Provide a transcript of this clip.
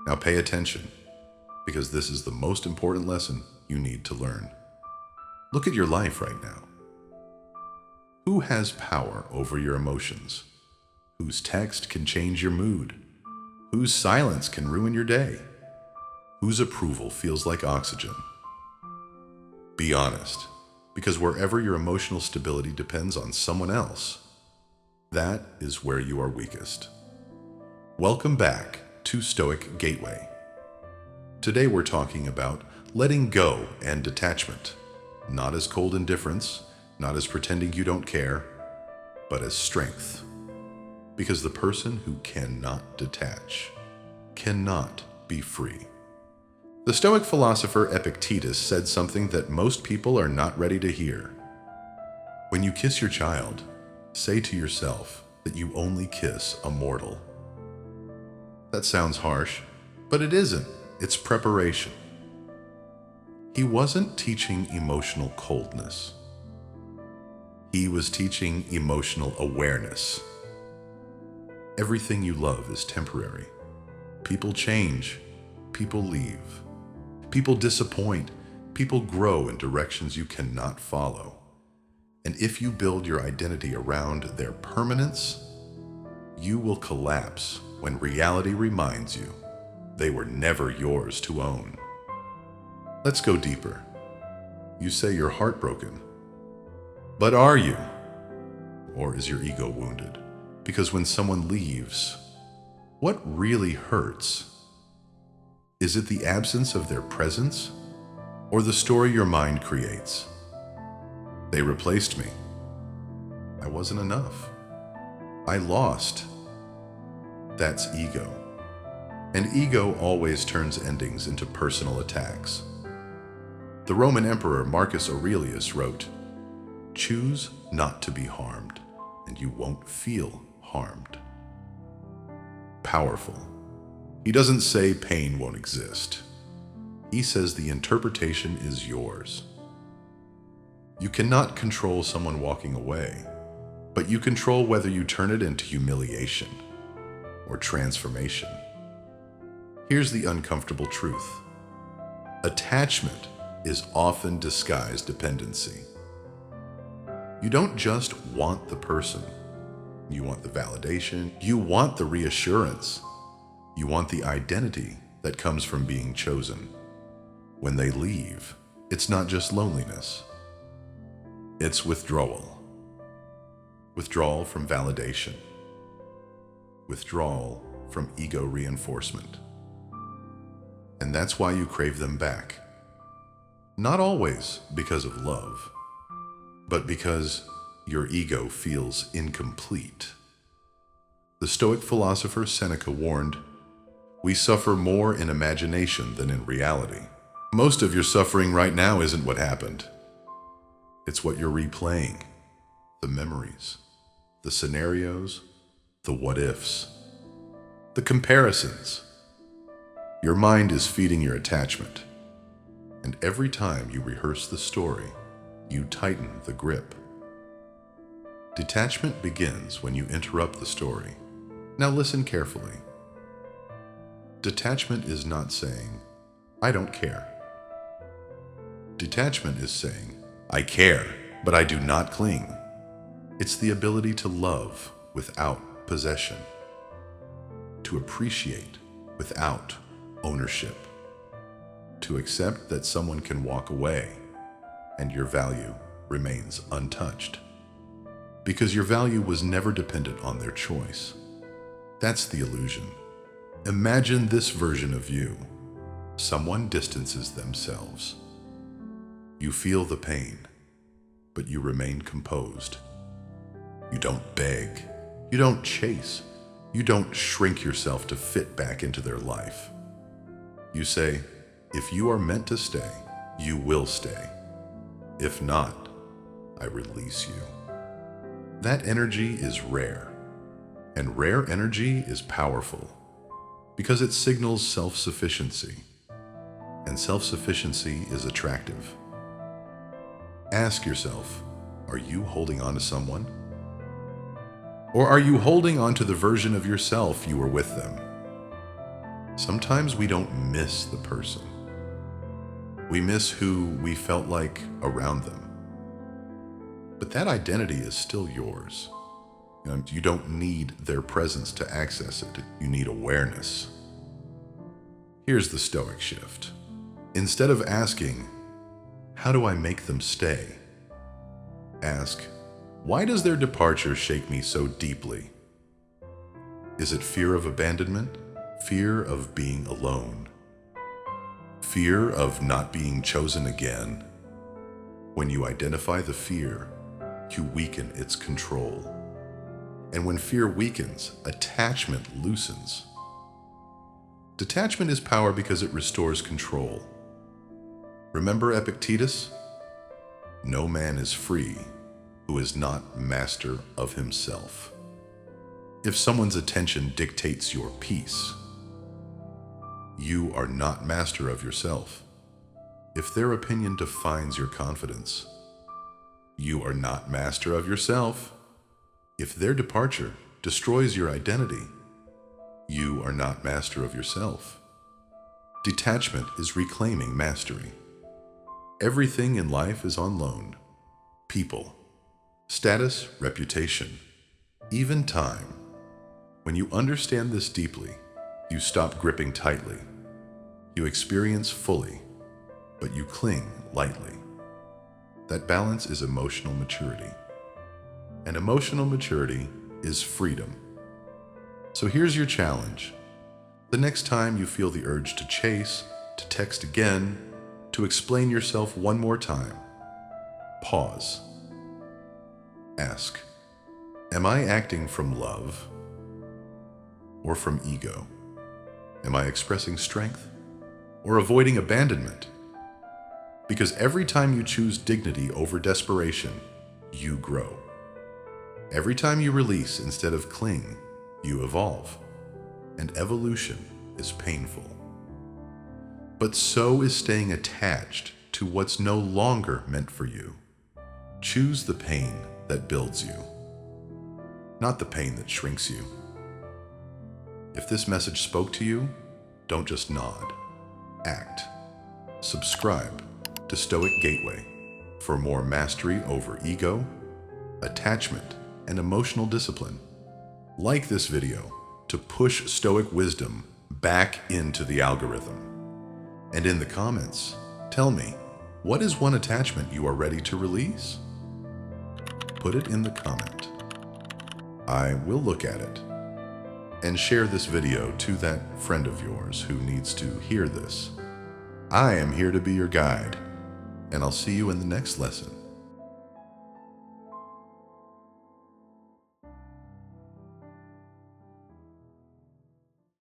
Now pay attention, because this is the most important lesson you need to learn. Look at your life right now. Who has power over your emotions? Whose text can change your mood? Whose silence can ruin your day? Whose approval feels like oxygen? Be honest, because wherever your emotional stability depends on someone else, that is where you are weakest. Welcome back to Stoic Gateway. Today we're talking about letting go and detachment, not as cold indifference, not as pretending you don't care, but as strength. Because the person who cannot detach cannot be free. The Stoic philosopher Epictetus said something that most people are not ready to hear. When you kiss your child, say to yourself that you only kiss a mortal. That sounds harsh, but it isn't. It's preparation. He wasn't teaching emotional coldness. He was teaching emotional awareness. Everything you love is temporary. People change. People leave. People disappoint. People grow in directions you cannot follow. And if you build your identity around their permanence, you will collapse when reality reminds you they were never yours to own. Let's go deeper. You say you're heartbroken. But are you? Or is your ego wounded? Because when someone leaves, what really hurts? Is it the absence of their presence, or the story your mind creates? They replaced me. I wasn't enough. I lost. That's ego. And ego always turns endings into personal attacks. The Roman Emperor Marcus Aurelius wrote, "Choose not to be harmed, and you won't feel harmed." Powerful. He doesn't say pain won't exist. He says the interpretation is yours. You cannot control someone walking away, but you control whether you turn it into humiliation or transformation. Here's the uncomfortable truth. Attachment is often disguised dependency. You don't just want the person. You want the validation. You want the reassurance. You want the identity that comes from being chosen. When they leave, it's not just loneliness. It's withdrawal. Withdrawal from validation. Withdrawal from ego reinforcement. And that's why you crave them back. Not always because of love, but because your ego feels incomplete. The Stoic philosopher Seneca warned, "We suffer more in imagination than in reality." Most of your suffering right now isn't what happened. It's what you're replaying. The memories, the scenarios, the what-ifs, the comparisons. Your mind is feeding your attachment. And every time you rehearse the story, you tighten the grip. Detachment begins when you interrupt the story. Now listen carefully. Detachment is not saying, "I don't care." Detachment is saying, "I care, but I do not cling." It's the ability to love without possession, to appreciate without ownership, to accept that someone can walk away and your value remains untouched. Because your value was never dependent on their choice. That's the illusion. Imagine this version of you. Someone distances themselves. You feel the pain, but you remain composed. You don't beg. You don't chase. You don't shrink yourself to fit back into their life. You say, if you are meant to stay, you will stay. If not, I release you. That energy is rare, and rare energy is powerful because it signals self-sufficiency, and self-sufficiency is attractive. Ask yourself, are you holding on to someone? Or are you holding on to the version of yourself you were with them? Sometimes we don't miss the person. We miss who we felt like around them. But that identity is still yours. You don't need their presence to access it. You need awareness. Here's the Stoic shift. Instead of asking, how do I make them stay? Ask, why does their departure shake me so deeply? Is it fear of abandonment? Fear of being alone? Fear of not being chosen again? When you identify the fear, you weaken its control. And when fear weakens, attachment loosens. Detachment is power because it restores control. Remember Epictetus? No man is free who is not master of himself. If someone's attention dictates your peace, you are not master of yourself. If their opinion defines your confidence, you are not master of yourself. If their departure destroys your identity, you are not master of yourself. Detachment is reclaiming mastery. Everything in life is on loan. People, status, reputation, even time. When you understand this deeply, you stop gripping tightly. You experience fully, but you cling lightly. That balance is emotional maturity. And emotional maturity is freedom. So here's your challenge. The next time you feel the urge to chase, to text again, to explain yourself one more time, pause. Ask, am I acting from love or from ego? Am I expressing strength or avoiding abandonment? Because every time you choose dignity over desperation, you grow. Every time you release instead of cling, you evolve. And evolution is painful. But so is staying attached to what's no longer meant for you. Choose the pain that builds you, not the pain that shrinks you. If this message spoke to you, don't just nod. Act. Subscribe to Stoic Gateway for more mastery over ego, attachment, and emotional discipline. Like this video to push Stoic wisdom back into the algorithm. And in the comments, tell me, what is one attachment you are ready to release? Put it in the comment. I will look at it. And share this video to that friend of yours who needs to hear this. I am here to be your guide, and I'll see you in the next lesson.